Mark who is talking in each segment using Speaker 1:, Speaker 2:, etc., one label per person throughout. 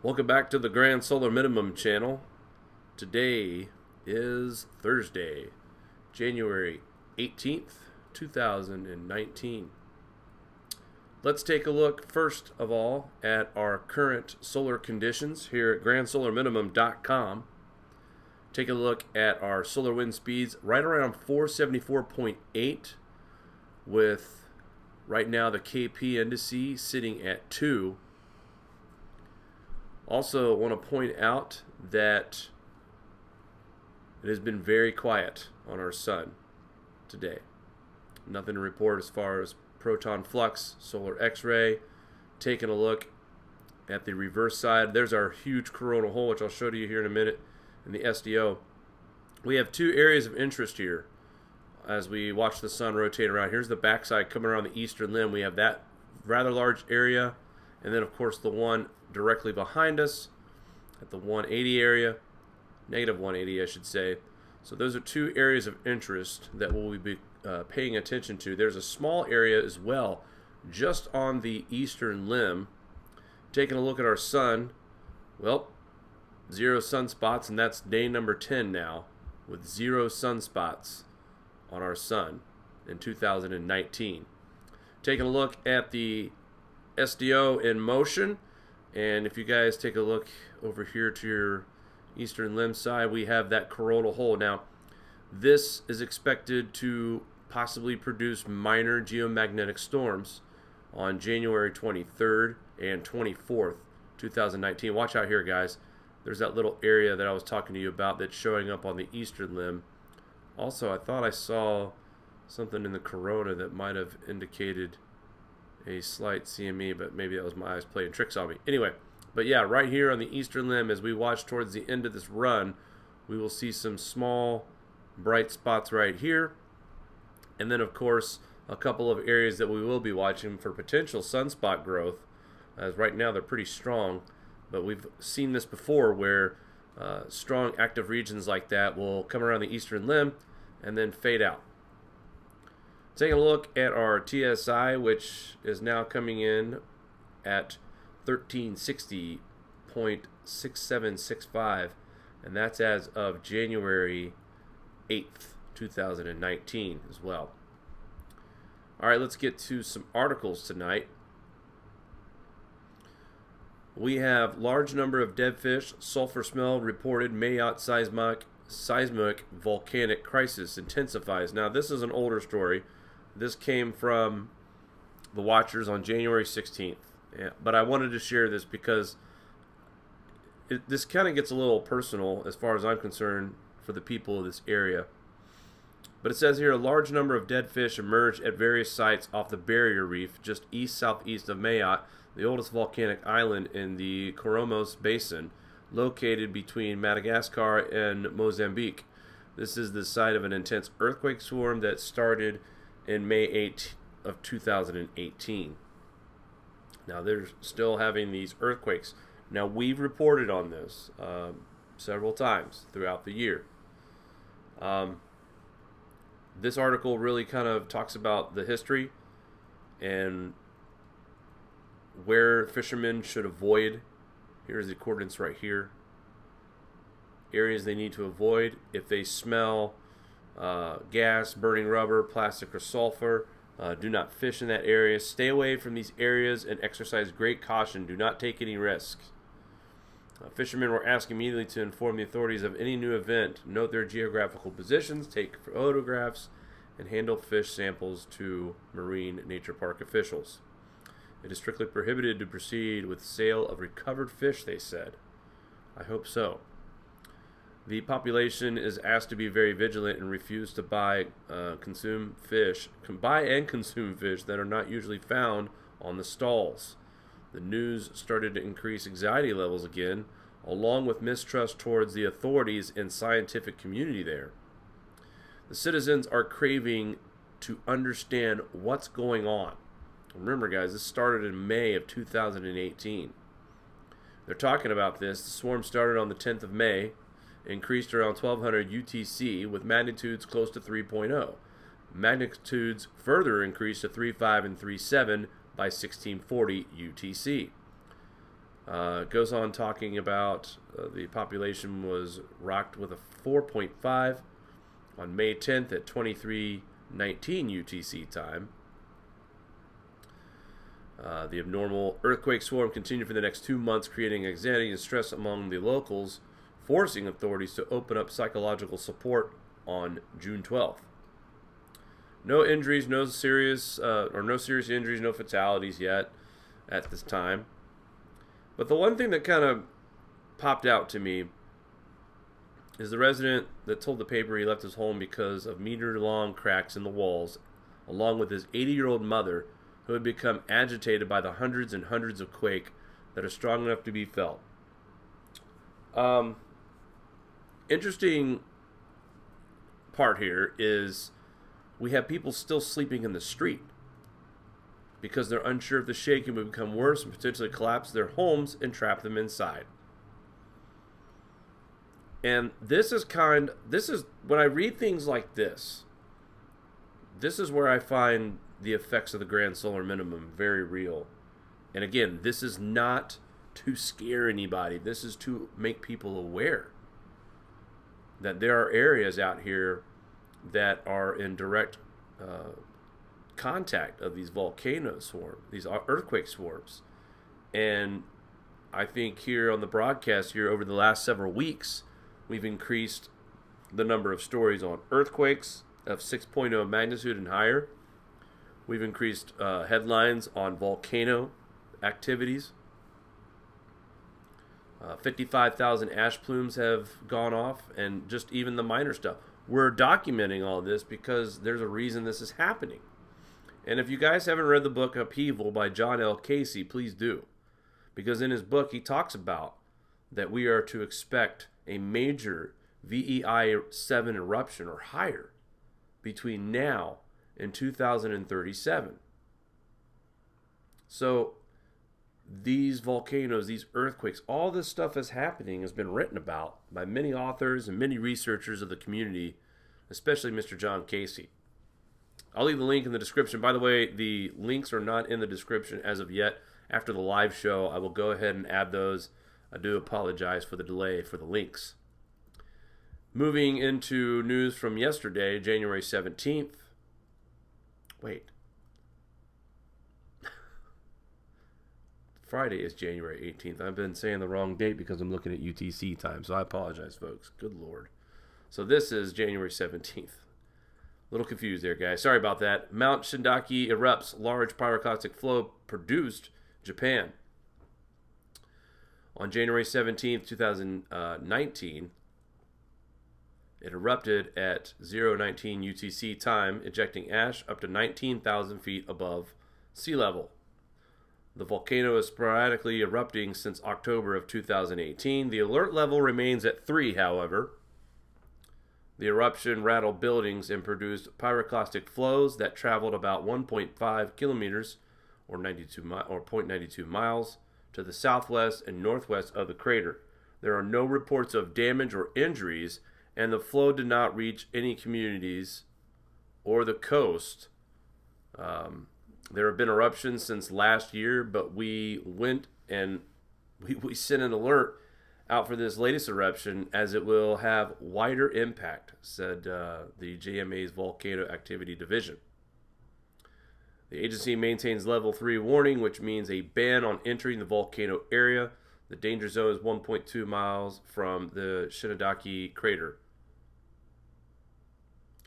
Speaker 1: Welcome back to the Grand Solar Minimum channel. Today is Thursday, January 18th, 2019. Let's take a look first of all at our current solar conditions here at grandsolarminimum.com. Take a look at our solar wind speeds right around 474.8 with right now the KP indice sitting at 2. Also, want to point out that it has been very quiet on our sun today. Nothing to report as far as proton flux, solar X-ray. Taking a look at the reverse side, there's our huge coronal hole, which I'll show to you here in a minute, in the SDO. We have two areas of interest here as we watch the sun rotate around. Here's the backside coming around the eastern limb. We have that rather large area, and then of course the one directly behind us at the 180 area, negative 180 I should say. So those are two areas of interest that we'll be paying attention to. There's a small area as well just on the eastern limb. Taking a look at our sun, well, 0 sunspots, and that's day number 10 now with 0 sunspots on our sun in 2019. Taking a look at the SDO in motion, and if you guys take a look over here to your eastern limb side, we have that coronal hole. Now, this is expected to possibly produce minor geomagnetic storms on January 23rd and 24th, 2019. Watch out here, guys. There's that little area that I was talking to you about that's showing up on the eastern limb. Also, I thought I saw something in the corona that might have indicated a slight CME, but maybe that was my eyes playing tricks on me. Anyway, but yeah, right here on the eastern limb, as we watch towards the end of this run, we will see some small bright spots right here. And then, of course, a couple of areas that we will be watching for potential sunspot growth, as right now they're pretty strong. But we've seen this before where strong active regions like that will come around the eastern limb and then fade out. Taking a look at our TSI, which is now coming in at 1360.6765, and that's as of January 8th, 2019 as well. All right, let's get to some articles tonight. We have large number of dead fish, sulfur smell reported, Mayotte seismic volcanic crisis intensifies. Now, this is an older story. This came from the watchers on January 16th. Yeah, but I wanted to share this because this kind of gets a little personal as far as I'm concerned for the people of this area. But it says here, a large number of dead fish emerged at various sites off the barrier reef just east-southeast of Mayotte, the oldest volcanic island in the Coromos Basin, located between Madagascar and Mozambique. This is the site of an intense earthquake swarm that started in May 8th of 2018. Now they're still having these earthquakes. Now we've reported on this several times throughout the year. This article really kind of talks about the history and where fishermen should avoid. Here's the coordinates right here. Areas they need to avoid if they smell gas, burning rubber, plastic, or sulfur. Do not fish in that area. Stay away from these areas and exercise great caution. Do not take any risks. Fishermen were asked immediately to inform the authorities of any new event. Note their geographical positions, take photographs, and handle fish samples to marine nature park officials. It is strictly prohibited to proceed with sale of recovered fish, they said. I hope so. The population is asked to be very vigilant and refuse to buy and consume fish that are not usually found on the stalls. The news started to increase anxiety levels again, along with mistrust towards the authorities and scientific community there. The citizens are craving to understand what's going on. Remember, guys, this started in May of 2018. They're talking about this. The swarm started on the 10th of May, increased around 1200 UTC with magnitudes close to 3.0. Magnitudes further increased to 3.5 and 3.7 by 1640 UTC. Goes on talking about the population was rocked with a 4.5 on May 10th at 23:19 UTC time. The abnormal earthquake swarm continued for the next 2 months, creating anxiety and stress among the locals, forcing authorities to open up psychological support on June 12th. No injuries, no serious injuries, no fatalities yet at this time. But the one thing that kind of popped out to me is the resident that told the paper he left his home because of meter-long cracks in the walls, along with his 80-year-old mother, who had become agitated by the hundreds and hundreds of quake that are strong enough to be felt. Interesting part here is we have people still sleeping in the street because they're unsure if the shaking would become worse and potentially collapse their homes and trap them inside. And this is when I read things like this is where I find the effects of the grand solar minimum very real. And again, this is not to scare anybody. This is to make people aware that there are areas out here that are in direct contact of these volcano swarms, these earthquake swarms. And I think here on the broadcast here over the last several weeks, we've increased the number of stories on earthquakes of 6.0 magnitude and higher. We've increased headlines on volcano activities. 55,000 ash plumes have gone off, and just even the minor stuff. We're documenting all this because there's a reason this is happening. And if you guys haven't read the book Upheaval by John L. Casey, please do. Because in his book, he talks about that we are to expect a major VEI 7 eruption or higher between now and 2037. So these volcanoes, these earthquakes, all this stuff is happening, has been written about by many authors and many researchers of the community, especially Mr. John Casey. I'll leave the link in the description. By the way, the links are not in the description as of yet. After the live show, I will go ahead and add those. I do apologize for the delay for the links. Moving into news from yesterday, January 17th. Wait. Friday is January 18th. I've been saying the wrong date because I'm looking at UTC time, so I apologize, folks. Good Lord. So this is January 17th. A little confused there, guys. Sorry about that. Mount Shindake erupts. Large pyroclastic flow produced Japan. On January 17th, 2019, it erupted at 0:19 UTC time, ejecting ash up to 19,000 feet above sea level. The volcano is sporadically erupting since October of 2018. The alert level remains at 3, however. The eruption rattled buildings and produced pyroclastic flows that traveled about 1.5 kilometers or 0.92 miles to the southwest and northwest of the crater. There are no reports of damage or injuries, and the flow did not reach any communities or the coast. There have been eruptions since last year, but we went and we sent an alert out for this latest eruption as it will have wider impact, said the JMA's Volcano Activity Division. The agency maintains level 3 warning, which means a ban on entering the volcano area. The danger zone is 1.2 miles from the Shindake crater.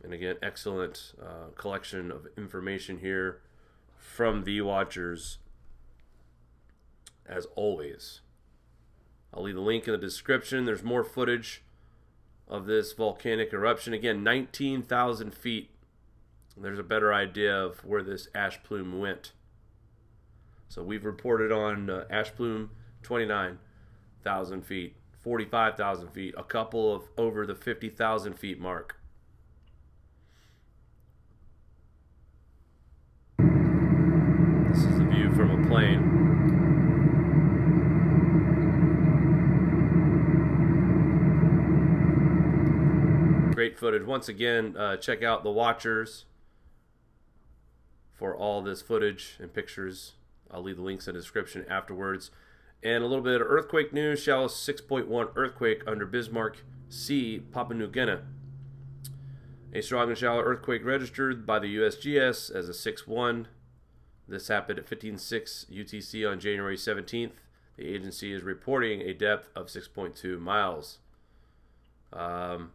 Speaker 1: And again, excellent collection of information here from the watchers, as always. I'll leave the link in the description. There's more footage of this volcanic eruption. Again, 19,000 feet. There's a better idea of where this ash plume went. So we've reported on ash plume 29,000 feet, 45,000 feet, a couple of over the 50,000 feet mark. This is the view from a plane. Great footage. Once again, check out the watchers for all this footage and pictures. I'll leave the links in the description afterwards. And a little bit of earthquake news. Shallow 6.1 earthquake under Bismarck Sea, Papua New Guinea. A strong and shallow earthquake registered by the USGS as a 6.1. This happened at 15:06 UTC on January 17th. The agency is reporting a depth of 6.2 miles. Again,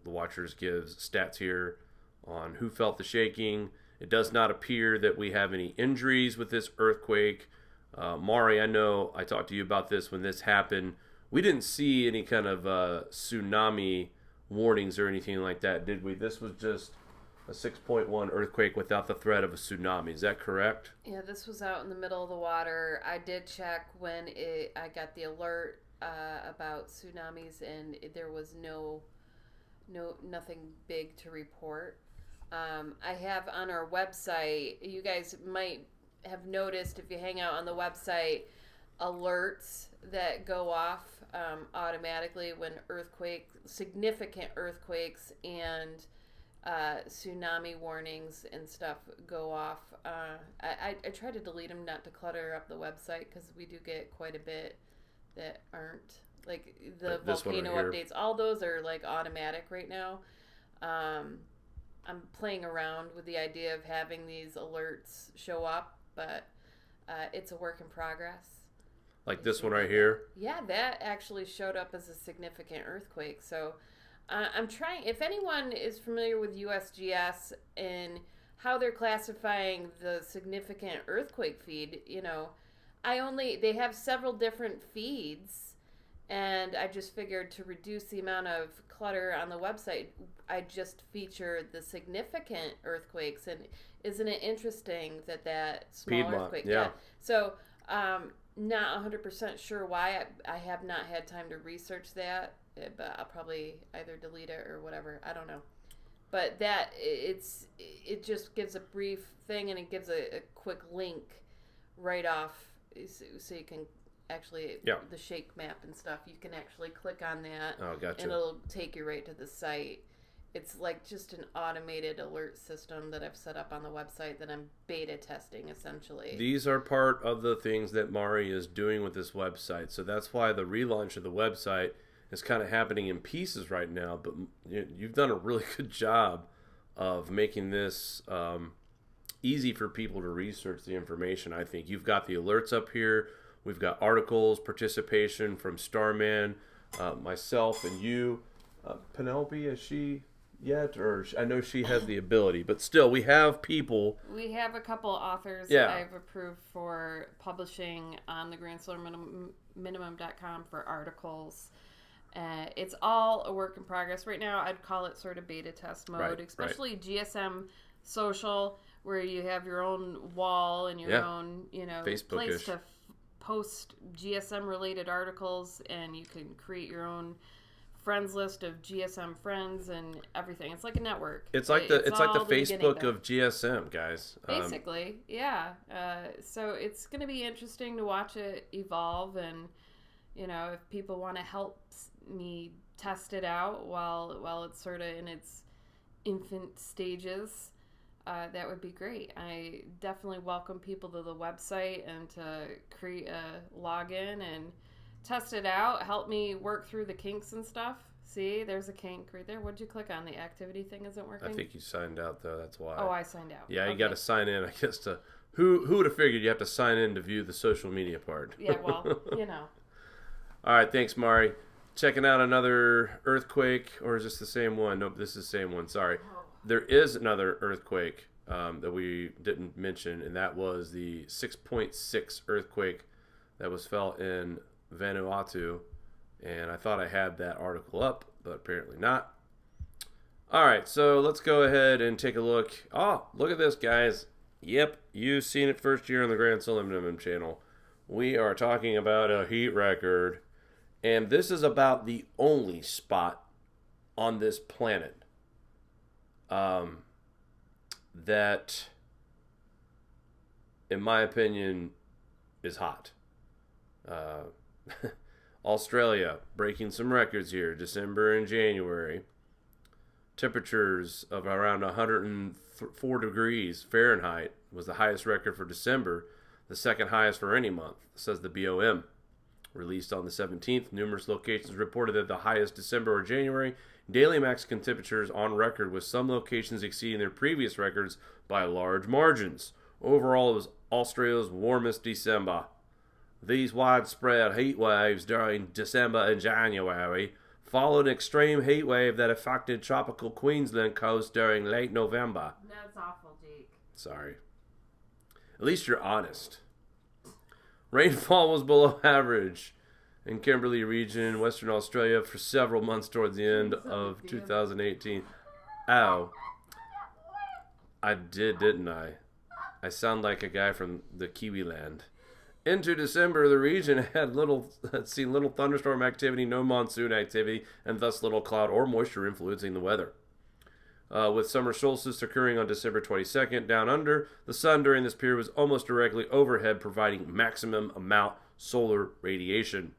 Speaker 1: the Watchers gives stats here on who felt the shaking. It does not appear that we have any injuries with this earthquake. Mari, I know I talked to you about this when this happened. We didn't see any kind of tsunami warnings or anything like that, did we? This was just a 6.1 earthquake without the threat of a tsunami. Is that correct?
Speaker 2: Yeah, this was out in the middle of the water. I did check when I got the alert about tsunamis, and there was nothing big to report. I have on our website, you guys might have noticed if you hang out on the website, alerts that go off automatically when significant earthquakes and tsunami warnings and stuff go off. I try to delete them not to clutter up the website, because we do get quite a bit that aren't, like the volcano updates. All those are like automatic right now. I'm playing around with the idea of having these alerts show up, but it's a work in progress.
Speaker 1: Like this one right here?
Speaker 2: Yeah, that actually showed up as a significant earthquake. So I'm trying, if anyone is familiar with USGS and how they're classifying the significant earthquake feed, they have several different feeds, and I just figured to reduce the amount of clutter on the website, I just feature the significant earthquakes. And isn't it interesting that small
Speaker 1: Piedmont,
Speaker 2: earthquake?
Speaker 1: yeah.
Speaker 2: So, not 100% sure why. I have not had time to research that, but I'll probably either delete it or whatever. I don't know. But it just gives a brief thing, and it gives a quick link right off, so you can actually, the shake map and stuff, you can actually click on that.
Speaker 1: Oh, gotcha.
Speaker 2: And it'll take you right to the site. It's like just an automated alert system that I've set up on the website that I'm beta testing, essentially.
Speaker 1: These are part of the things that Mari is doing with this website. So that's why the relaunch of the website is kind of happening in pieces right now. But you've done a really good job of making this easy for people to research the information. I think you've got the alerts up here. We've got articles, participation from Starman, myself, and you. Penelope, is she yet? Or I know she has the ability, but still, we have people.
Speaker 2: We have a couple authors that I've approved for publishing on the grandsolarminimum.com for articles. It's all a work in progress. Right now, I'd call it sort of beta test mode, especially GSM social, where you have your own wall and your own, place to post GSM related articles, and you can create your own friends list of GSM friends and everything. It's like a network.
Speaker 1: It's like the Facebook of GSM, guys.
Speaker 2: Basically, yeah. So it's going to be interesting to watch it evolve, and if people want to help me test it out while it's sort of in its infant stages, that would be great. I definitely welcome people to the website and to create a login and test it out. Help me work through the kinks and stuff. See, there's a kink right there. What'd you click on? The activity thing isn't working?
Speaker 1: I think you signed out, though. That's why.
Speaker 2: Oh, I signed out.
Speaker 1: Yeah, you got to sign in, I guess. Who would have figured you have to sign in to view the social media part?
Speaker 2: Yeah, well,
Speaker 1: All right, thanks, Mari. Checking out another earthquake, or is this the same one? Nope, this is the same one. Sorry. There is another earthquake that we didn't mention, and that was the 6.6 earthquake that was felt in Vanuatu. And I thought I had that article up, but apparently not. All right, so let's go ahead and take a look. Oh, look at this, guys. Yep, you've seen it first here on the Grand Solar Minimum channel. We are talking about a heat record, and this is about the only spot on this planet that, in my opinion, is hot. Australia breaking some records here, December and January. Temperatures of around 104 degrees Fahrenheit was the highest record for December. the second highest for any month, says the BOM. Released on the 17th, numerous locations reported that the highest December or January daily max temperatures on record, with some locations exceeding their previous records by large margins. Overall, it was Australia's warmest December. These widespread heat waves during December and January followed an extreme heat wave that affected tropical Queensland coast during late November.
Speaker 2: That's awful, Jake.
Speaker 1: Sorry. At least you're honest. Rainfall was below average in Kimberley region, Western Australia, for several months towards the end of 2018. Ow. I did, didn't I? I sound like a guy from the Kiwi land. Into December, the region had seen little thunderstorm activity, no monsoon activity, and thus little cloud or moisture influencing the weather. With summer solstice occurring on December 22nd, down under, the sun during this period was almost directly overhead, providing maximum amount solar radiation.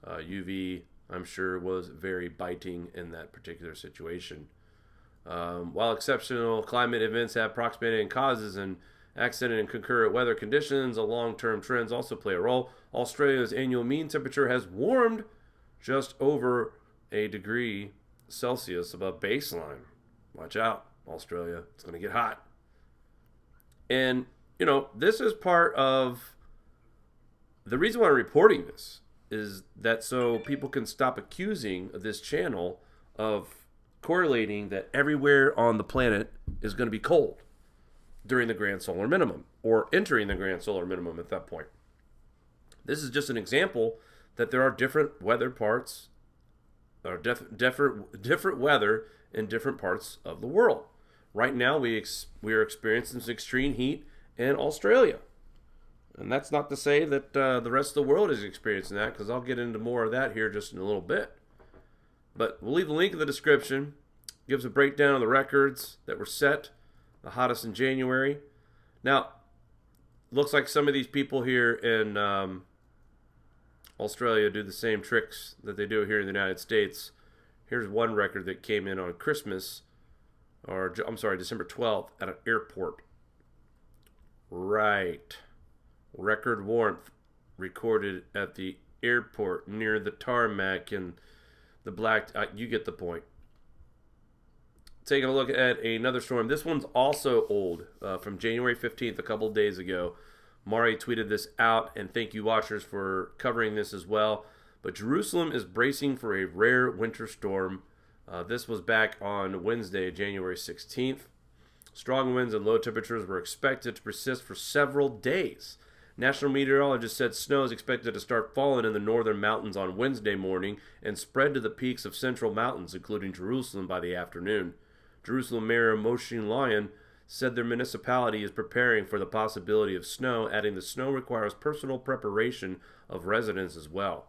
Speaker 1: UV, I'm sure, was very biting in that particular situation. While exceptional climate events have approximated causes and accident and concurrent weather conditions, long-term trends also play a role. Australia's annual mean temperature has warmed just over a degree Celsius above baseline. Watch out, Australia. It's going to get hot. And, this is part of the reason why I'm reporting this is that so people can stop accusing this channel of correlating that everywhere on the planet is going to be cold during the grand solar minimum or entering the grand solar minimum at that point. This is just an example that there are different weather parts or different weather in different parts of the world. Right now we are experiencing some extreme heat in Australia. And that's not to say that the rest of the world is experiencing that, because I'll get into more of that here just in a little bit. But we'll leave the link in the description. It gives a breakdown of the records that were set, the hottest in January. Now, looks like some of these people here in Australia do the same tricks that they do here in the United States. Here's one record that came in on Christmas, December 12th at an airport. Right. Record warmth recorded at the airport near the tarmac and the black... you get the point. Taking a look at another storm. This one's also old, from January 15th, a couple days ago. Mari tweeted this out, and thank you, watchers, for covering this as well. But Jerusalem is bracing for a rare winter storm. This was back on Wednesday, January 16th. Strong winds and low temperatures were expected to persist for several days. National meteorologists said snow is expected to start falling in the northern mountains on Wednesday morning and spread to the peaks of central mountains, including Jerusalem, by the afternoon. Jerusalem Mayor Moshe Lyon said their municipality is preparing for the possibility of snow, adding the snow requires personal preparation of residents as well.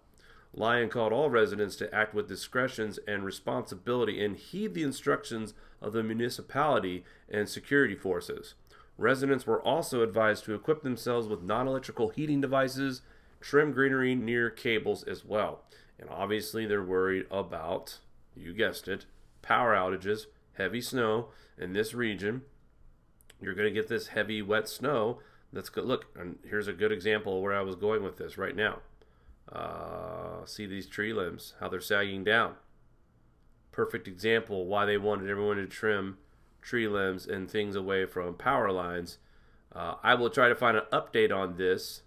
Speaker 1: Lyon called all residents to act with discretion and responsibility and heed the instructions of the municipality and security forces. Residents were also advised to equip themselves with non-electrical heating devices, trim greenery near cables as well. And obviously they're worried about, you guessed it, power outages, heavy snow in this region. You're going to get this heavy, wet snow. That's good. Look, and here's a good example of where I was going with this right now. See these tree limbs, how they're sagging down. Perfect example why they wanted everyone to trim tree limbs and things away from power lines. I will try to find an update on this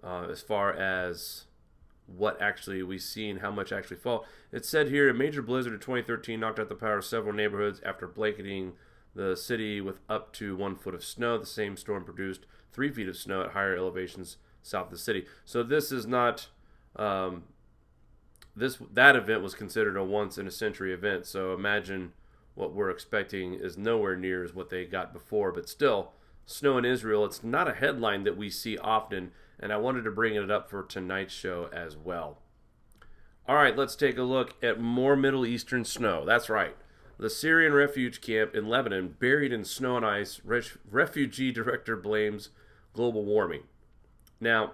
Speaker 1: as far as what actually we see and how much actually fall. It said here a major blizzard in 2013 knocked out the power of several neighborhoods after blanketing the city with up to 1 foot of snow. The same storm produced 3 feet of snow at higher elevations south of the city. So this is not that event was considered a once in a century event. So imagine what we're expecting is nowhere near as what they got before. But still, snow in Israel, it's not a headline that we see often, and I wanted to bring it up for tonight's show as well. All right, let's take a look at more Middle Eastern snow. That's right. The Syrian refugee camp in Lebanon buried in snow and ice. Refugee director blames global warming. Now,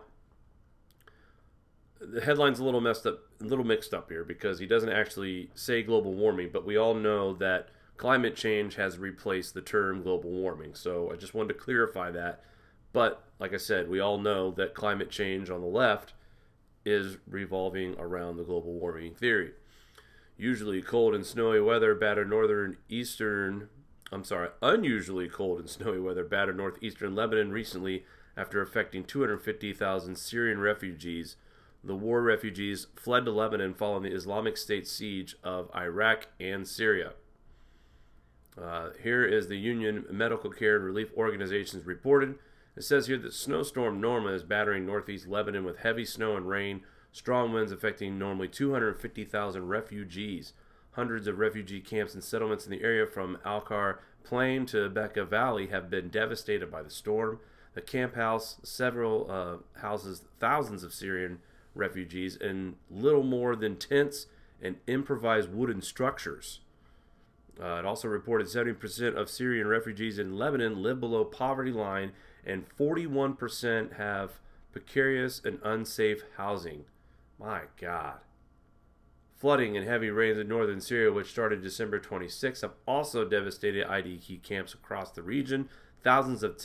Speaker 1: the headline's a little mixed up here because he doesn't actually say global warming, but we all know that climate change has replaced the term global warming. So I just wanted to clarify that. But like I said, we all know that climate change on the left is revolving around the global warming theory. Unusually cold and snowy weather battered northeastern Lebanon recently after affecting 250,000 Syrian refugees. The war refugees fled to Lebanon following the Islamic State siege of Iraq and Syria. Here is the Union Medical Care and Relief Organizations reported. It says here that snowstorm Norma is battering northeast Lebanon with heavy snow and rain, strong winds affecting normally 250,000 refugees. Hundreds of refugee camps and settlements in the area from Al-Khar Plain to Bekaa Valley have been devastated by the storm. The camp house several houses thousands of Syrian refugees in little more than tents and improvised wooden structures. It also reported 70% of Syrian refugees in Lebanon live below poverty line and 41% have precarious and unsafe housing. My God. Flooding and heavy rains in northern Syria, which started December 26, have also devastated IDP camps across the region. Thousands of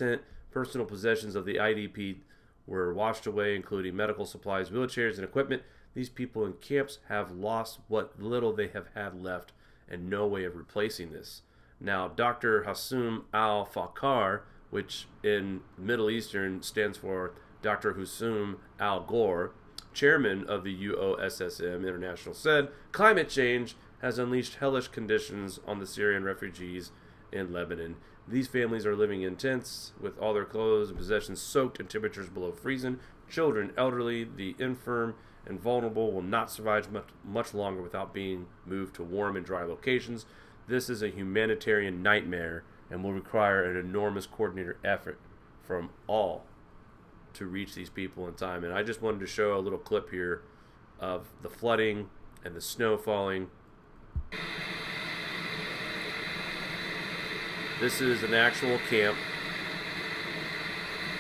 Speaker 1: personal possessions of the IDP were washed away, including medical supplies, wheelchairs, and equipment. These people in camps have lost what little they have had left and no way of replacing this. Now, Dr. Hassoum al-Fakar, which in Middle Eastern stands for Dr. Hassoum al-Ghor, chairman of the UOSSM International, said, climate change has unleashed hellish conditions on the Syrian refugees in Lebanon. These families are living in tents with all their clothes and possessions soaked in temperatures below freezing. Children, elderly, the infirm, and vulnerable will not survive much longer without being moved to warm and dry locations. This is a humanitarian nightmare and will require an enormous coordinated effort from all to reach these people in time. And I just wanted to show a little clip here of the flooding and the snow falling. This is an actual camp.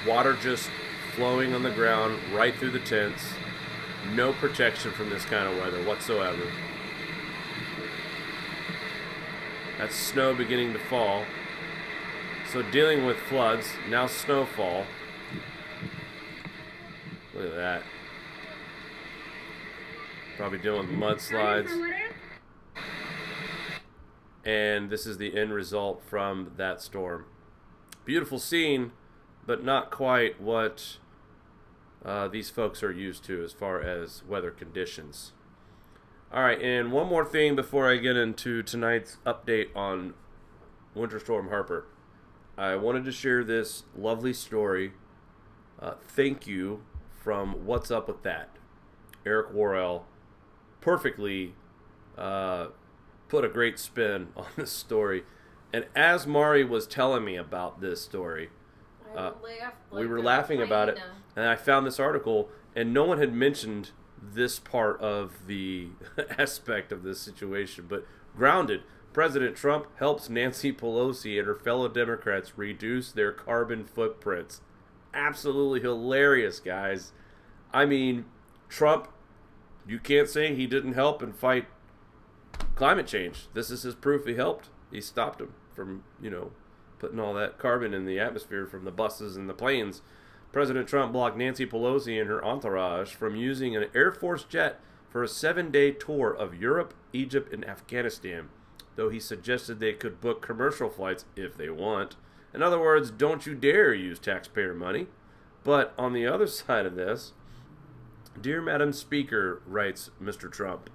Speaker 1: Water just flowing on the ground right through the tents. No protection from this kind of weather whatsoever. That's snow beginning to fall. So dealing with floods, now snowfall. Look at that. Probably dealing with mudslides. And this is the end result from that storm. Beautiful scene, but not quite what these folks are used to as far as weather conditions. Alright, and one more thing before I get into tonight's update on Winter Storm Harper. I wanted to share this lovely story. Thank you from What's Up With That. Eric Worrell perfectly put a great spin on this story. And as Mari was telling me about this story, we were laughing about it, and I found this article, and no one had mentioned this part of the aspect of this situation. But grounded, President Trump helps Nancy Pelosi and her fellow Democrats reduce their carbon footprints. Absolutely hilarious, guys. I mean, Trump, you can't say he didn't help and fight climate change. This is his proof he helped. He stopped him from, putting all that carbon in the atmosphere from the buses and the planes. President Trump blocked Nancy Pelosi and her entourage from using an Air Force jet for a 7-day tour of Europe, Egypt, and Afghanistan, though he suggested they could book commercial flights if they want. In other words, don't you dare use taxpayer money. But on the other side of this, Dear Madam Speaker, writes Mr. Trump,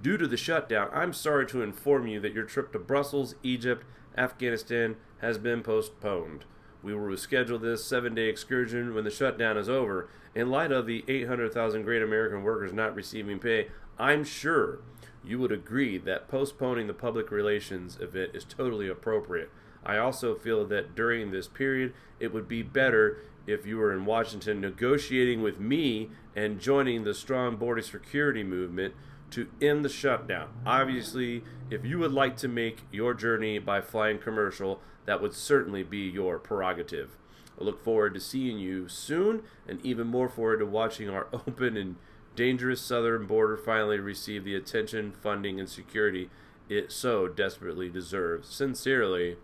Speaker 1: due to the shutdown, I'm sorry to inform you that your trip to Brussels, Egypt, Afghanistan has been postponed. We will reschedule this 7-day excursion when the shutdown is over. In light of the 800,000 great American workers not receiving pay, I'm sure you would agree that postponing the public relations event is totally appropriate. I also feel that during this period, it would be better if you were in Washington negotiating with me and joining the strong border security movement to end the shutdown. Obviously, if you would like to make your journey by flying commercial, that would certainly be your prerogative. I look forward to seeing you soon, and even more forward to watching our open and dangerous southern border finally receive the attention, funding, and security it so desperately deserves. Sincerely,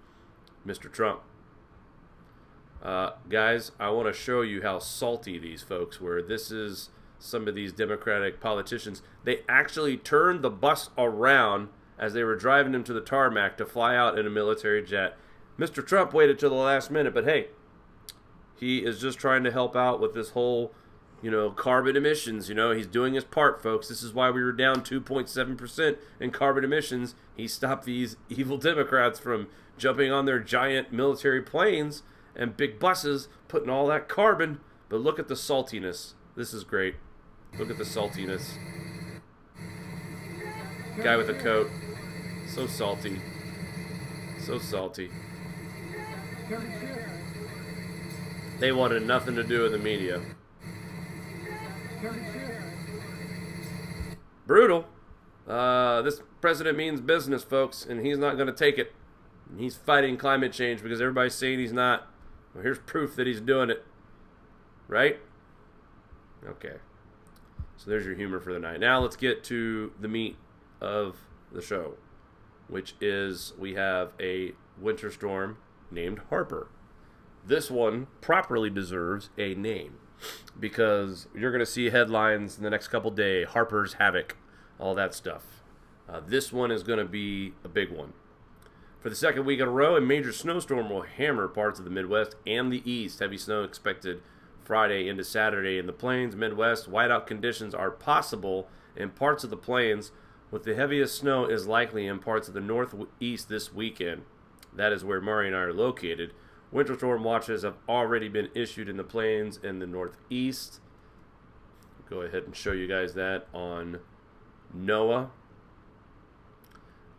Speaker 1: Mr. Trump. Guys, I want to show you how salty these folks were. This is some of these Democratic politicians. They actually turned the bus around as they were driving him to the tarmac to fly out in a military jet. Mr. Trump waited till the last minute, but hey, he is just trying to help out with this whole, carbon emissions. He's doing his part, folks. This is why we were down 2.7% in carbon emissions. He stopped these evil Democrats from jumping on their giant military planes and big buses, putting all that carbon. But look at the saltiness. This is great. Look at the saltiness. Guy with a coat. So salty. So salty. They wanted nothing to do with the media. Brutal. This president means business, folks, and he's not going to take it. He's fighting climate change because everybody's saying he's not. Well, here's proof that he's doing it. Right? Okay. So there's your humor for the night. Now let's get to the meat of the show, which is we have a winter storm named Harper. This one properly deserves a name because you're going to see headlines in the next couple days. Harper's Havoc, all that stuff. This one is going to be a big one. For the second week in a row, a major snowstorm will hammer parts of the Midwest and the East. Heavy snow expected Friday into Saturday in the Plains, Midwest. Whiteout conditions are possible in parts of the Plains, with the heaviest snow is likely in parts of the Northeast this weekend. That is where Mari and I are located. Winter storm watches have already been issued in the Plains and the Northeast. Go ahead and show you guys that on NOAA.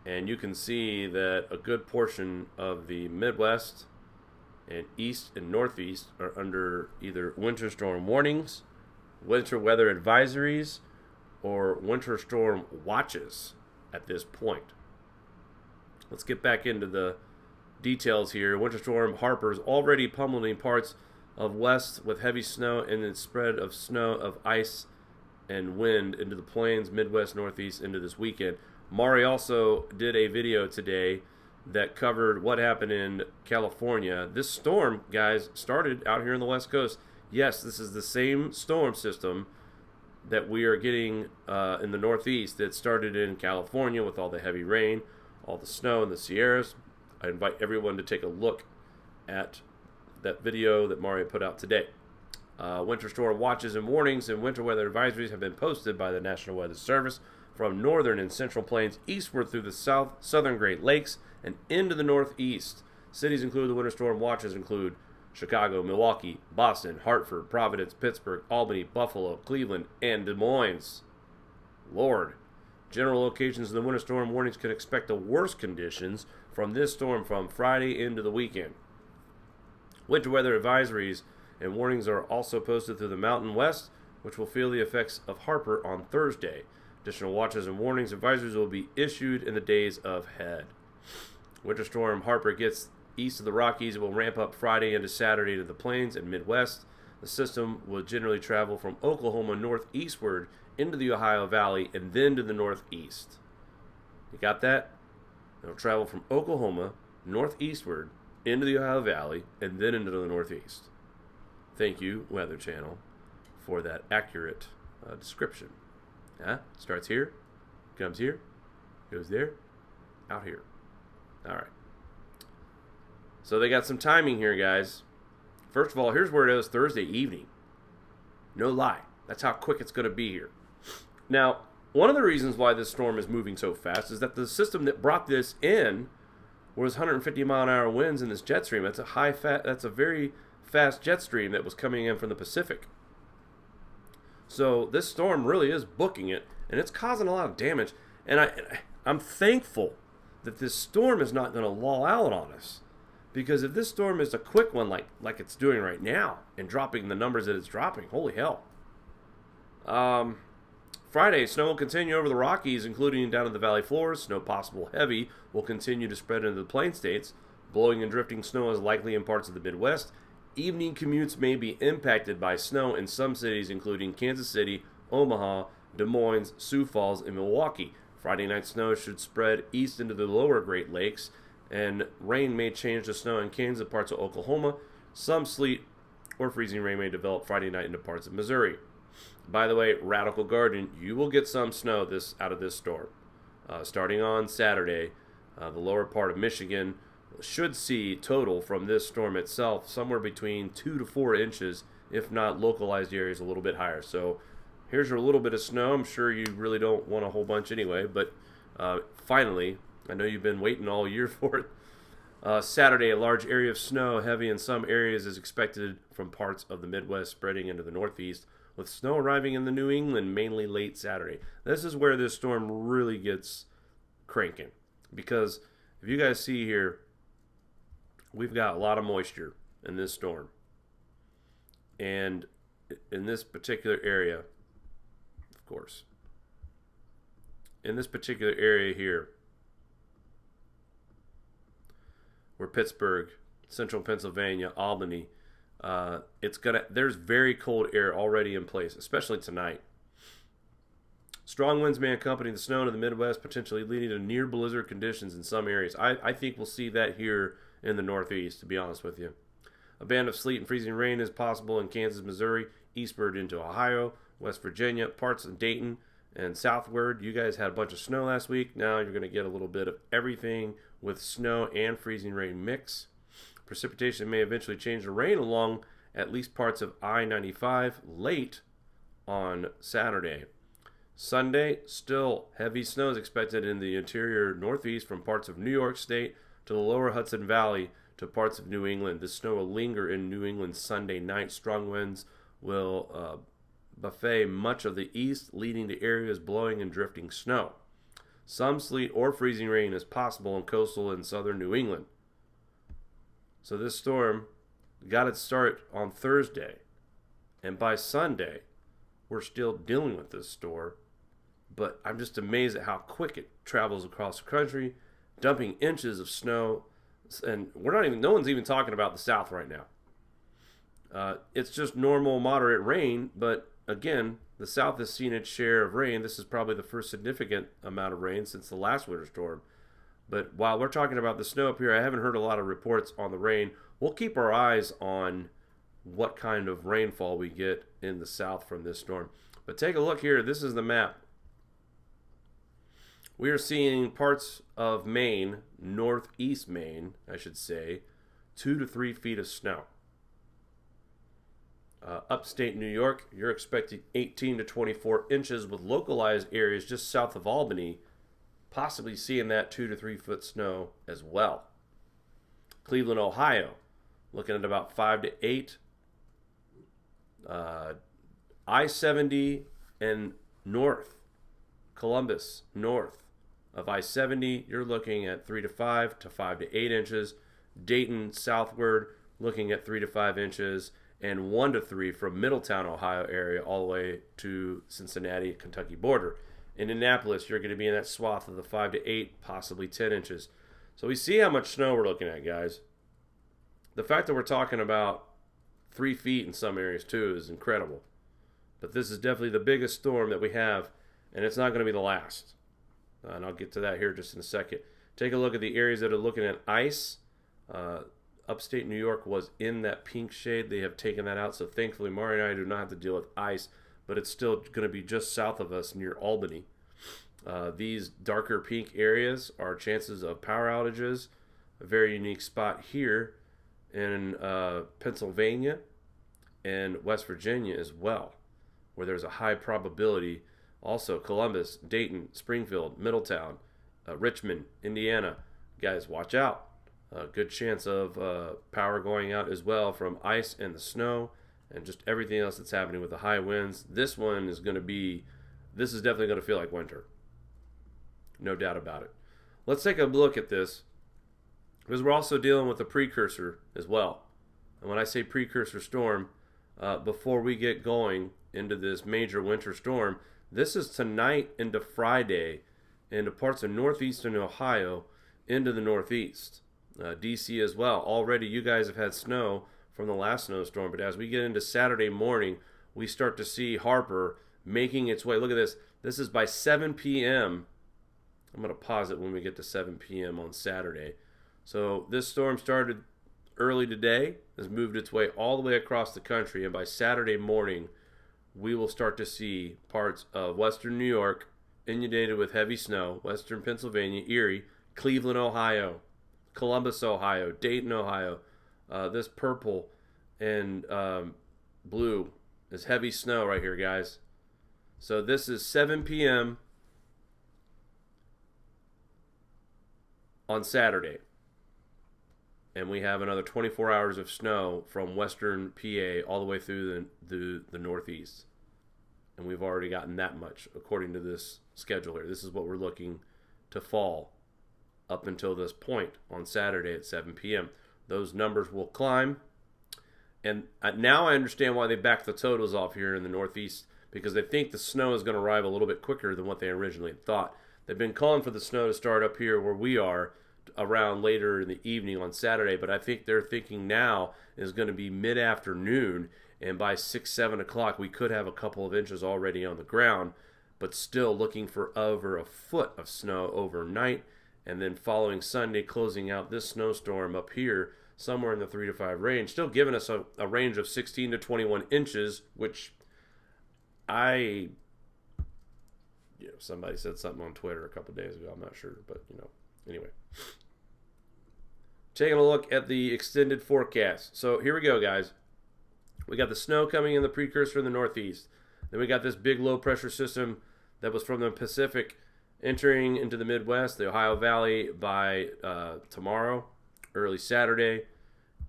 Speaker 1: And you can see that a good portion of the Midwest and East and Northeast are under either winter storm warnings, winter weather advisories, or winter storm watches at this point. Let's get back into the details here. Winter storm Harper is already pummeling parts of west with heavy snow and its spread of snow, of ice, and wind into the Plains, Midwest, Northeast into this weekend. Mari also did a video today that covered what happened in California. This storm, guys, started out here on the West Coast. Yes, this is the same storm system that we are getting in the Northeast that started in California with all the heavy rain, all the snow in the Sierras. I invite everyone to take a look at that video that Mari put out today. Winter storm watches and warnings and winter weather advisories have been posted by the National Weather Service from northern and central plains eastward through the southern Great Lakes and into the Northeast. Cities include the winter storm watches include Chicago, Milwaukee, Boston, Hartford, Providence, Pittsburgh, Albany, Buffalo, Cleveland, and Des Moines. Lord. General locations in the winter storm warnings can expect the worst conditions from this storm from Friday into the weekend. Winter weather advisories and warnings are also posted through the Mountain West, which will feel the effects of Harper on Thursday. Additional watches and warnings advisories will be issued in the days ahead. Winter storm Harper gets east of the Rockies. It will ramp up Friday into Saturday to the Plains and Midwest. The system will generally travel from Oklahoma northeastward into the Ohio Valley and then to the Northeast. You got that? It'll travel from Oklahoma northeastward into the Ohio Valley and then into the Northeast. Thank you, Weather Channel, for that accurate description. Starts here, comes here, goes there, out here. All right. So they got some timing here, guys. First of all, here's where it is Thursday evening. No lie. That's how quick it's going to be here. Now, one of the reasons why this storm is moving so fast is that the system that brought this in was 150-mile-an-hour winds in this jet stream. That's a very fast jet stream that was coming in from the Pacific. So this storm really is booking it, and it's causing a lot of damage. And I'm thankful that this storm is not going to lull out on us. Because if this storm is a quick one like it's doing right now and dropping the numbers that it's dropping, holy hell. Friday, snow will continue over the Rockies, including down to the valley floors. Snow possible heavy will continue to spread into the plain states. Blowing and drifting snow is likely in parts of the Midwest. Evening commutes may be impacted by snow in some cities, including Kansas City, Omaha, Des Moines, Sioux Falls, and Milwaukee. Friday night snow should spread east into the lower Great Lakes, and rain may change to snow in Kansas, parts of Oklahoma. Some sleet or freezing rain may develop Friday night into parts of Missouri. By the way, Radical Garden, you will get some snow out of this storm. Starting on Saturday, the lower part of Michigan should see total from this storm itself somewhere between 2 to 4 inches, if not localized areas a little bit higher. So here's your little bit of snow. I'm sure you really don't want a whole bunch anyway, but finally, I know you've been waiting all year for it. Saturday, a large area of snow, heavy in some areas, is expected from parts of the Midwest spreading into the Northeast, with snow arriving in the New England mainly late Saturday. This is where this storm really gets cranking, because if you guys see here, we've got a lot of moisture in this storm. And in this particular area, of course, in this particular area here, where Pittsburgh, central Pennsylvania, Albany, there's very cold air already in place, especially tonight. Strong winds may accompany the snow in the Midwest, potentially leading to near blizzard conditions in some areas. I think we'll see that here in the Northeast, to be honest with you. A band of sleet and freezing rain is possible in Kansas, Missouri, eastward into Ohio, West Virginia, parts of Dayton, and southward. You guys had a bunch of snow last week. Now you're going to get a little bit of everything with snow and freezing rain mix. Precipitation may eventually change to rain along at least parts of I-95 late on Saturday. Sunday, still heavy snow is expected in the interior Northeast from parts of New York State to the lower Hudson Valley to parts of New England. The snow will linger in New England Sunday night. Strong winds will buffet much of the east, leading to areas blowing and drifting snow. Some sleet or freezing rain is possible in coastal and southern New England. So this storm got its start on Thursday, and by Sunday, we're still dealing with this storm. But I'm just amazed at how quick it travels across the country, dumping inches of snow, and no one's even talking about the South right now. It's just normal, moderate rain, but again, the South has seen its share of rain. This is probably the first significant amount of rain since the last winter storm. But while we're talking about the snow up here, I haven't heard a lot of reports on the rain. We'll keep our eyes on what kind of rainfall we get in the South from this storm. But take a look here. This is the map. We are seeing parts of Maine, northeast Maine, I should say, 2 to 3 feet of snow. Upstate New York, you're expecting 18 to 24 inches with localized areas just south of Albany, possibly seeing that 2 to 3 foot snow as well. Cleveland, Ohio, looking at about 5 to 8. I-70 and north, Columbus, north of I-70, you're looking at 3 to 5 to 5 to 8 inches. Dayton, southward, looking at 3 to 5 inches. And 1 to 3 from Middletown, Ohio area all the way to Cincinnati, Kentucky border. Indianapolis, you're going to be in that swath of the 5 to 8, possibly 10 inches. So we see how much snow we're looking at, guys. The fact that we're talking about 3 feet in some areas too is incredible. But this is definitely the biggest storm that we have, and it's not going to be the last. And I'll get to that here just in a second. Take a look at the areas that are looking at ice. Upstate New York was in that pink shade. They have taken that out, so thankfully Mari and I do not have to deal with ice, but it's still going to be just south of us near Albany. These darker pink areas are chances of power outages. A very unique spot here in Pennsylvania and West Virginia as well, where there's a high probability. Also Columbus, Dayton, Springfield, Middletown, Richmond, Indiana. Guys, watch out. A good chance of power going out as well from ice and the snow and just everything else that's happening with the high winds. This is definitely going to feel like winter. No doubt about it. Let's take a look at this, because we're also dealing with a precursor as well. And when I say precursor storm, before we get going into this major winter storm, this is tonight into Friday into parts of northeastern Ohio into the northeast. DC as well. Already you guys have had snow from the last snowstorm, but as we get into Saturday morning, we start to see Harper making its way. Look at this. This is by 7 p.m. I'm going to pause it when we get to 7 p.m. on Saturday. So this storm started early today, has moved its way all the way across the country, and by Saturday morning, we will start to see parts of western New York inundated with heavy snow, western Pennsylvania, Erie, Cleveland, Ohio, Columbus, Ohio, Dayton, Ohio. This purple and blue is heavy snow right here, guys. So this is 7 p.m. on Saturday. And we have another 24 hours of snow from western PA all the way through the Northeast. And we've already gotten that much according to this schedule here. This is what we're looking to fall up until this point on Saturday at 7 p.m. Those numbers will climb. And now I understand why they backed the totals off here in the Northeast, because they think the snow is going to arrive a little bit quicker than what they originally thought. They've been calling for the snow to start up here where we are around later in the evening on Saturday, but I think they're thinking now is going to be mid-afternoon, and by 6, 7 o'clock we could have a couple of inches already on the ground, but still looking for over a foot of snow overnight, and then following Sunday closing out this snowstorm up here somewhere in the 3 to 5 range, still giving us a range of 16 to 21 inches, which somebody said something on Twitter a couple days ago, I'm not sure, but anyway. Taking a look at the extended forecast. So here we go, guys. We got the snow coming in the precursor in the Northeast. Then we got this big low pressure system that was from the Pacific entering into the Midwest, the Ohio Valley by tomorrow, early Saturday.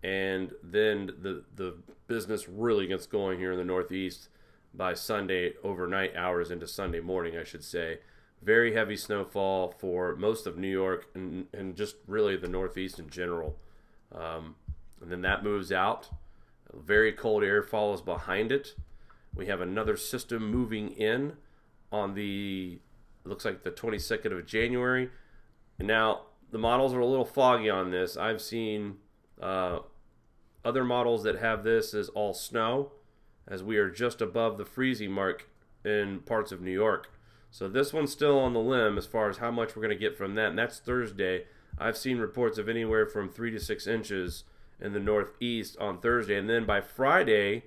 Speaker 1: And then the business really gets going here in the Northeast by Sunday, overnight hours into Sunday morning, I should say. Very heavy snowfall for most of New York and just really the Northeast in general. And then that moves out. Very cold air follows behind it. We have another system moving in on it looks like the 22nd of January. And now the models are a little foggy on this. I've seen other models that have this as all snow, as we are just above the freezing mark in parts of New York. So this one's still on the limb as far as how much we're going to get from that, and that's Thursday. I've seen reports of anywhere from 3 to 6 inches in the Northeast on Thursday, and then by Friday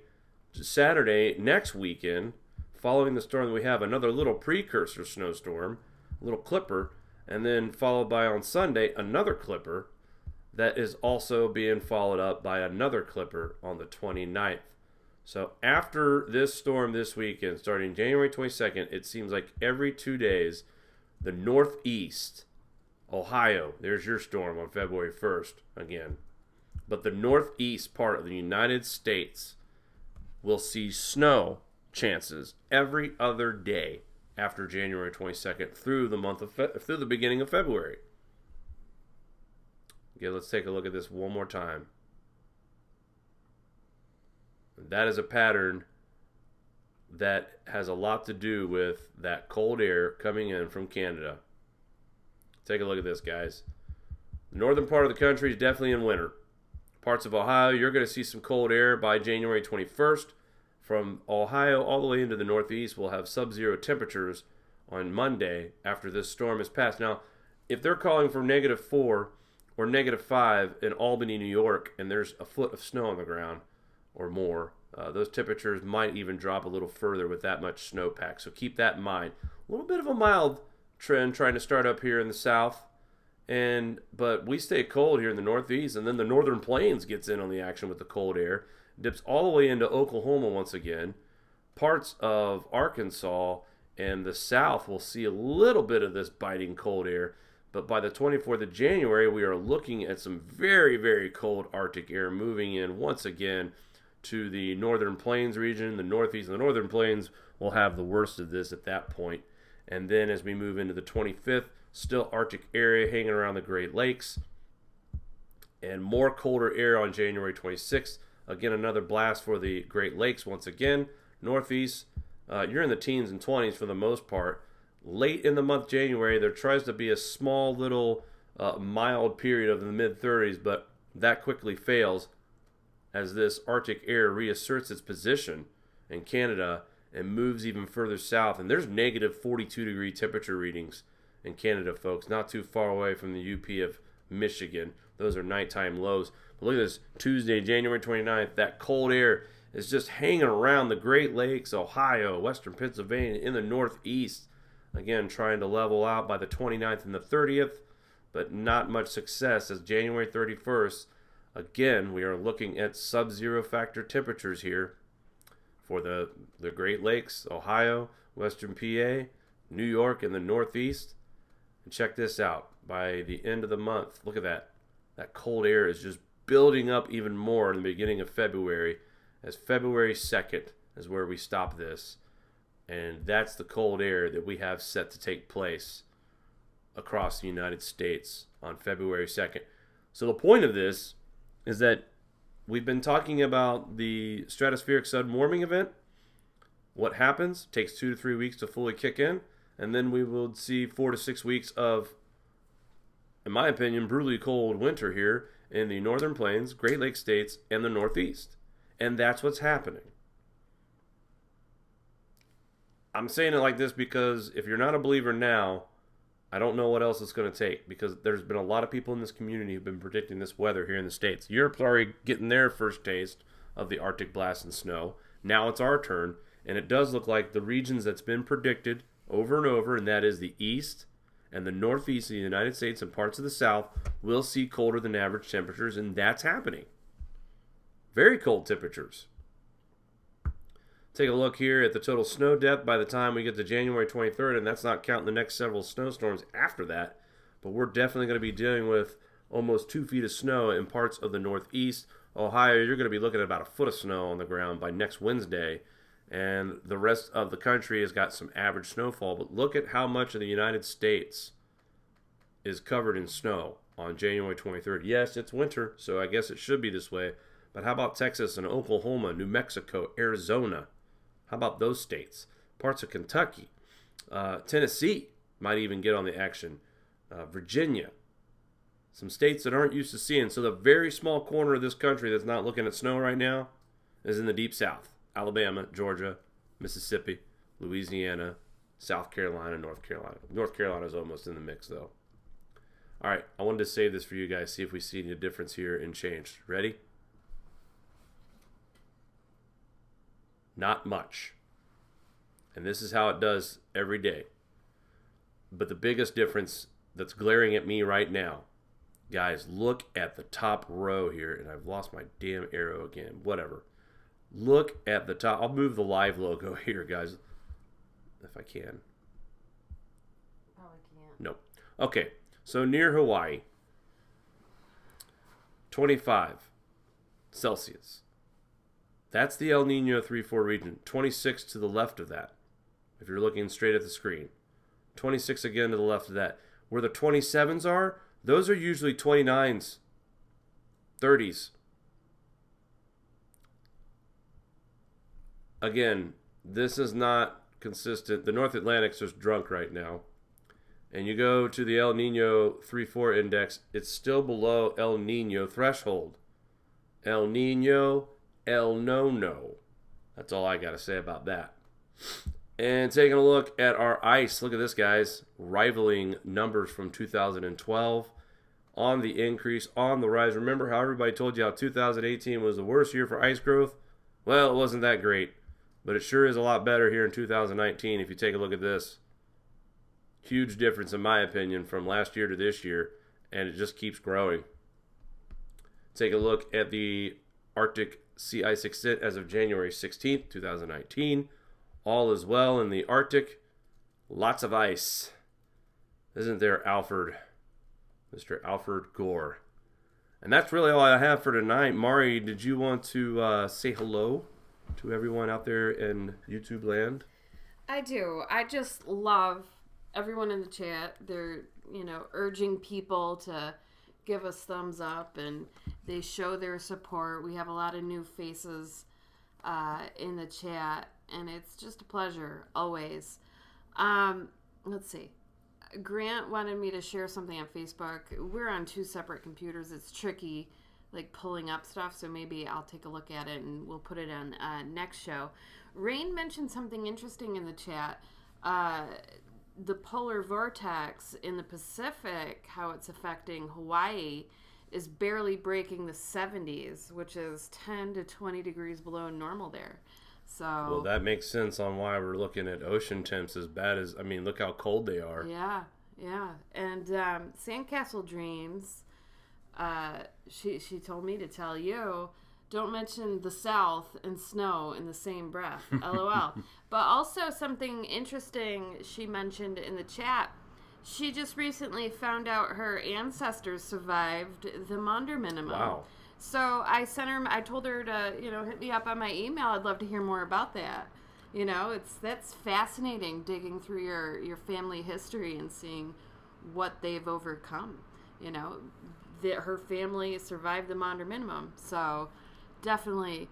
Speaker 1: to Saturday next weekend, following the storm, we have another little precursor snowstorm, a little clipper, and then followed by on Sunday another clipper that is also being followed up by another clipper on the 29th. So after this storm this weekend, starting January 22nd, it seems like every 2 days, the Northeast, Ohio, there's your storm on February 1st again. But the Northeast part of the United States will see snow chances every other day after January 22nd through through the beginning of February. Okay, let's take a look at this one more time. That is a pattern that has a lot to do with that cold air coming in from Canada. Take a look at this, guys. The northern part of the country is definitely in winter. Parts of Ohio, you're going to see some cold air by January 21st. From Ohio all the way into the Northeast, we'll have sub-zero temperatures on Monday after this storm has passed. Now, if they're calling for -4 or -5 in Albany, New York, and there's a foot of snow on the ground, or more, those temperatures might even drop a little further with that much snowpack. So keep that in mind. A little bit of a mild trend trying to start up here in the south, but we stay cold here in the Northeast, and then the northern plains gets in on the action with the cold air, dips all the way into Oklahoma once again. Parts of Arkansas and the south will see a little bit of this biting cold air, but by the 24th of January, we are looking at some very, very cold Arctic air moving in once again to the northern plains region. The Northeast and the northern plains will have the worst of this at that point. And then as we move into the 25th, still Arctic area hanging around the Great Lakes. And more colder air on January 26th. Again, another blast for the Great Lakes once again. Northeast, you're in the teens and 20s for the most part. Late in the month January, there tries to be a small little mild period of the mid-30s, but that quickly fails as this Arctic air reasserts its position in Canada and moves even further south. And there's -42 degree temperature readings in Canada, folks. Not too far away from the UP of Michigan. Those are nighttime lows. But look at this, Tuesday, January 29th. That cold air is just hanging around the Great Lakes, Ohio, western Pennsylvania, in the northeast. Again, trying to level out by the 29th and the 30th, but not much success as January 31st. Again, we are looking at sub-zero factor temperatures here for the Great Lakes, Ohio, western PA, New York, and the northeast. And check this out. By the end of the month, look at that. That cold air is just building up even more in the beginning of February, as February 2nd is where we stop this. And that's the cold air that we have set to take place across the United States on February 2nd. So the point of this is that we've been talking about the stratospheric sudden warming event. What happens? Takes 2 to 3 weeks to fully kick in. And then we will see 4 to 6 weeks of, in my opinion, brutally cold winter here in the northern plains, Great Lakes states, and the northeast. And that's what's happening. I'm saying it like this because if you're not a believer now, I don't know what else it's going to take, because there's been a lot of people in this community who've been predicting this weather here in the States. Europe's already getting their first taste of the Arctic blast and snow. Now it's our turn, and it does look like the regions that's been predicted over and over, and that is the east and the northeast of the United States and parts of the south, will see colder than average temperatures, and that's happening. Very cold temperatures. Take a look here at the total snow depth by the time we get to January 23rd, and that's not counting the next several snowstorms after that. But we're definitely going to be dealing with almost 2 feet of snow in parts of the northeast. Ohio, you're going to be looking at about 1 foot of snow on the ground by next Wednesday. And the rest of the country has got some average snowfall. But look at how much of the United States is covered in snow on January 23rd. Yes, it's winter, so I guess it should be this way. But how about Texas and Oklahoma, New Mexico, Arizona? How about those states? Parts of Kentucky. Tennessee might even get on the action. Virginia. Some states that aren't used to seeing. So the very small corner of this country that's not looking at snow right now is in the deep south. Alabama, Georgia, Mississippi, Louisiana, South Carolina, North Carolina. North Carolina is almost in the mix, though. All right, I wanted to save this for you guys, see if we see any difference here in change. Ready? Not much. And this is how it does every day. But the biggest difference that's glaring at me right now, guys, look at the top row here. And I've lost my damn arrow again. Whatever. Look at the top. I'll move the live logo here, guys, if I can.
Speaker 2: Probably can't.
Speaker 1: Nope. Okay, so near Hawaii, 25 Celsius. That's the El Nino 3-4 region. 26 to the left of that, if you're looking straight at the screen. 26 again to the left of that. Where the 27s are, those are usually 29s, 30s. Again, this is not consistent. The North Atlantic's just drunk right now. And you go to the El Nino 3-4 index, it's still below El Nino threshold. El Nino, El No-No. That's all I got to say about that. And taking a look at our ice, look at this, guys. Rivaling numbers from 2012. On the increase, on the rise. Remember how everybody told you how 2018 was the worst year for ice growth? Well, it wasn't that great. But it sure is a lot better here in 2019 if you take a look at this. Huge difference, in my opinion, from last year to this year. And it just keeps growing. Take a look at the Arctic sea ice extent as of January 16th, 2019. All is well in the Arctic. Lots of ice. Isn't there, Alfred? Mr. Alfred Gore. And that's really all I have for tonight. Mari, did you want to say hello to everyone out there in YouTube land?
Speaker 2: I do. I just love everyone in the chat. They're, urging people to give us thumbs up, and they show their support. We have a lot of new faces in the chat, and it's just a pleasure, always. Let's see. Grant wanted me to share something on Facebook. We're on 2 separate computers. It's tricky, like pulling up stuff, so maybe I'll take a look at it and we'll put it on next show. Rain mentioned something interesting in the chat. the polar vortex in the Pacific, how it's affecting Hawaii, is barely breaking the 70s, which is 10 to 20 degrees below normal there. So,
Speaker 1: well, that makes sense on why we're looking at ocean temps as bad as, I mean, look how cold they are.
Speaker 2: Yeah, yeah. And Sandcastle Dreams, she told me to tell you, don't mention the South and snow in the same breath. LOL. But also something interesting she mentioned in the chat. She just recently found out her ancestors survived the Maunder minimum.
Speaker 1: Wow.
Speaker 2: So I told her to, hit me up on my email. I'd love to hear more about that. That's fascinating, digging through your family history and seeing what they've overcome. That her family survived the Maunder minimum. So definitely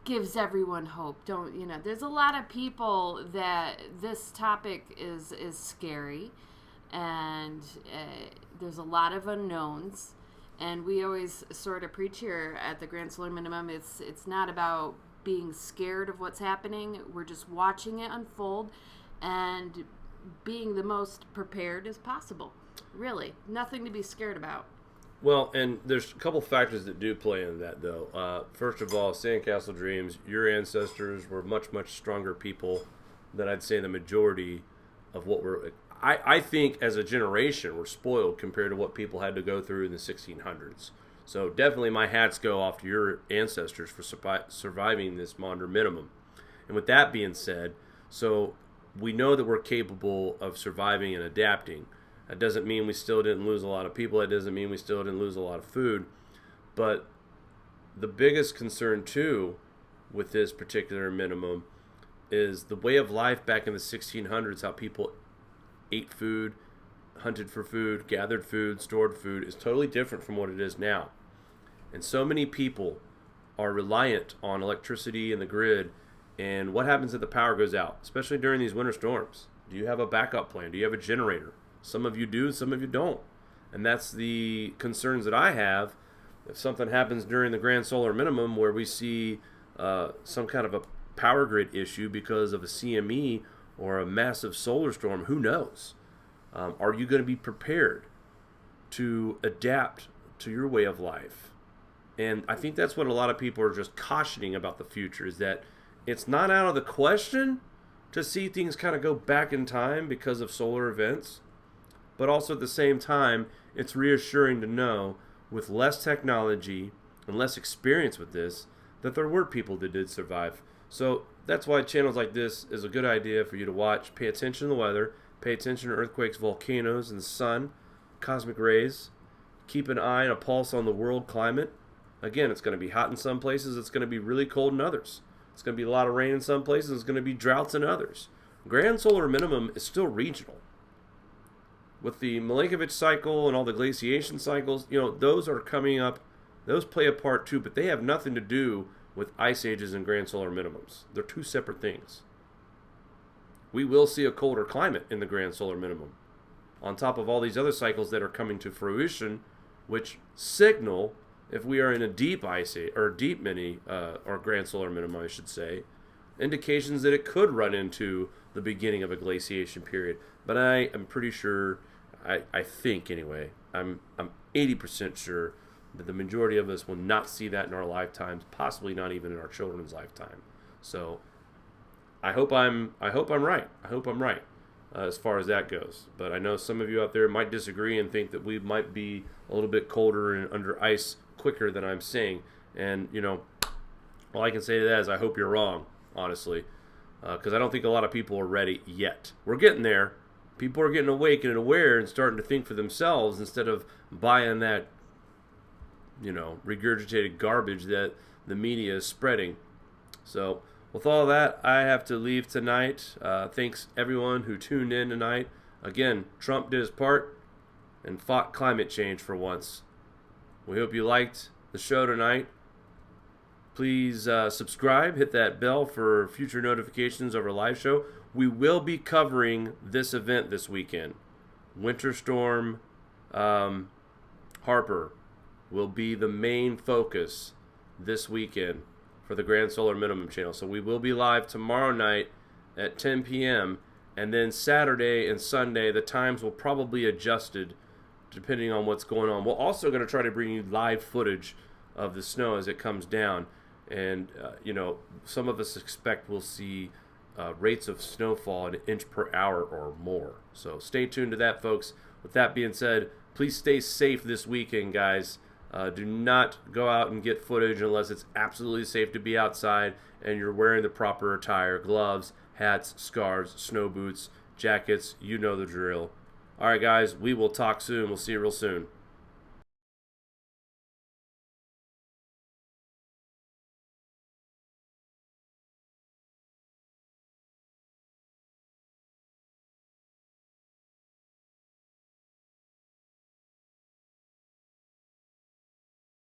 Speaker 2: gives everyone hope. There's a lot of people that this topic is scary, and there's a lot of unknowns, and we always sort of preach here at the Grand Solar Minimum, it's not about being scared of what's happening. We're just watching it unfold and being the most prepared as possible. Really, nothing to be scared about.
Speaker 1: Well, and there's a couple factors that do play into that, though. First of all, Sandcastle Dreams, your ancestors were much, much stronger people than I'd say the majority of what we're... I think as a generation, we're spoiled compared to what people had to go through in the 1600s. So definitely my hats go off to your ancestors for surviving this Maunder minimum. And with that being said, so we know that we're capable of surviving and adapting. That doesn't mean we still didn't lose a lot of people. That doesn't mean we still didn't lose a lot of food. But the biggest concern, too, with this particular minimum is the way of life back in the 1600s, how people ate food, hunted for food, gathered food, stored food, is totally different from what it is now. And so many people are reliant on electricity and the grid. And what happens if the power goes out, especially during these winter storms? Do you have a backup plan? Do you have a generator? Some of you do, some of you don't. And that's the concerns that I have. If something happens during the Grand Solar Minimum where we see some kind of a power grid issue because of a CME or a massive solar storm, who knows? Are you going to be prepared to adapt to your way of life? And I think that's what a lot of people are just cautioning about the future, is that it's not out of the question to see things kind of go back in time because of solar events. But also at the same time, it's reassuring to know with less technology and less experience with this, that there were people that did survive. So that's why channels like this is a good idea for you to watch. Pay attention to the weather. Pay attention to earthquakes, volcanoes, and the sun, cosmic rays. Keep an eye and a pulse on the world climate. Again, it's going to be hot in some places. It's going to be really cold in others. It's going to be a lot of rain in some places. It's going to be droughts in others. Grand Solar Minimum is still regional. With the Milankovitch cycle and all the glaciation cycles, those are coming up. Those play a part too, but they have nothing to do with ice ages and Grand Solar Minimums. They're two separate things. We will see a colder climate in the Grand Solar Minimum, on top of all these other cycles that are coming to fruition, which signal if we are in a deep ice age, or deep mini, or Grand Solar Minimum, I should say, indications that it could run into the beginning of a glaciation period. But I am pretty sure, I think anyway, I'm 80% sure that the majority of us will not see that in our lifetimes, possibly not even in our children's lifetime. So I hope I'm right. I hope I'm right as far as that goes. But I know some of you out there might disagree and think that we might be a little bit colder and under ice quicker than I'm saying. And, all I can say to that is I hope you're wrong, honestly, because I don't think a lot of people are ready yet. We're getting there. People are getting awake and aware and starting to think for themselves instead of buying that, regurgitated garbage that the media is spreading. So with all that, I have to leave tonight. Thanks everyone who tuned in tonight. Again, Trump did his part and fought climate change for once. We hope you liked the show tonight. Please subscribe, hit that bell for future notifications of our live show. We will be covering this event this weekend. Winter Storm Harper will be the main focus this weekend for the Grand Solar Minimum channel. So we will be live tomorrow night at 10 p.m. And then Saturday and Sunday, the times will probably adjusted depending on what's going on. We're also going to try to bring you live footage of the snow as it comes down. And, some of us expect we'll see rates of snowfall an inch per hour or more. So stay tuned to that, folks. With that being said, please stay safe this weekend, guys. Do not go out and get footage unless it's absolutely safe to be outside and you're wearing the proper attire: gloves, hats, scarves, snow boots, jackets. You know the drill. All right, guys, we will talk soon. We'll see you real soon.